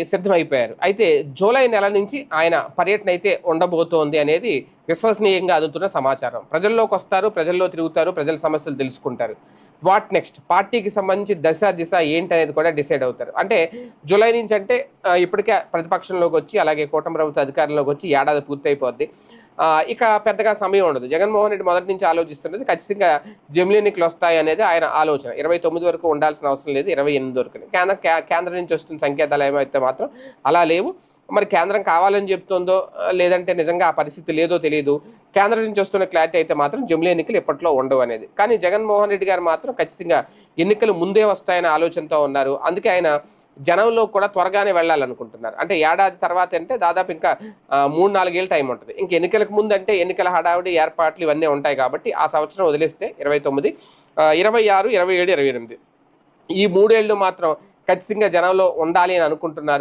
సిద్ధమైపోయారు. అయితే జూలై నెల నుంచి ఆయన పర్యటన అయితే ఉండబోతోంది అనేది విశ్వసనీయంగా అందుతున్న సమాచారం. ప్రజల్లోకొస్తారు, ప్రజల్లో తిరుగుతారు, ప్రజల సమస్యలు తెలుసుకుంటారు. What next? పార్టీకి సంబంధించి దశ, దిశ ఏంటనేది కూడా డిసైడ్ అవుతారు. అంటే జూలై నుంచి అంటే ఇప్పటికే ప్రతిపక్షంలోకొచ్చి, అలాగే కూటమి ప్రభుత్వ అధికారంలోకొచ్చి ఏడాది పూర్తయిపోద్ది. ఇక పెద్దగా సమయం ఉండదు. జగన్మోహన్ రెడ్డి మొదటి నుంచి ఆలోచిస్తున్నది ఖచ్చితంగా జమిలీ ఎన్నికలు వస్తాయనేది ఆయన ఆలోచన. 29 వరకు ఉండాల్సిన అవసరం లేదు, 28 వరకు. కేంద్రం నుంచి వస్తున్న సంకేతాలు ఏమైతే మాత్రం అలా లేవు. మరి కేంద్రం కావాలని చెప్తుందో లేదంటే నిజంగా ఆ పరిస్థితి లేదో తెలియదు. కేంద్రం నుంచి వస్తున్న క్లారిటీ అయితే మాత్రం జమిలీ ఎన్నికలు ఇప్పట్లో ఉండవు అనేది. కానీ జగన్మోహన్ రెడ్డి గారు మాత్రం ఖచ్చితంగా ఎన్నికలు ముందే వస్తాయనే ఆలోచనతో ఉన్నారు. అందుకే ఆయన జనంలో కూడా త్వరగానే వెళ్ళాలనుకుంటున్నారు. అంటే ఏడాది తర్వాత అంటే దాదాపు ఇంకా 3-4 ఏళ్ళు టైం ఉంటుంది. ఇంక ఎన్నికలకు ముందు అంటే ఎన్నికల హడావుడి, ఏర్పాట్లు ఇవన్నీ ఉంటాయి కాబట్టి ఆ సంవత్సరం వదిలేస్తే 29, 26, 27, 28 ఈ 3 ఏళ్ళు మాత్రం ఖచ్చితంగా జనంలో ఉండాలి అని అనుకుంటున్నారు.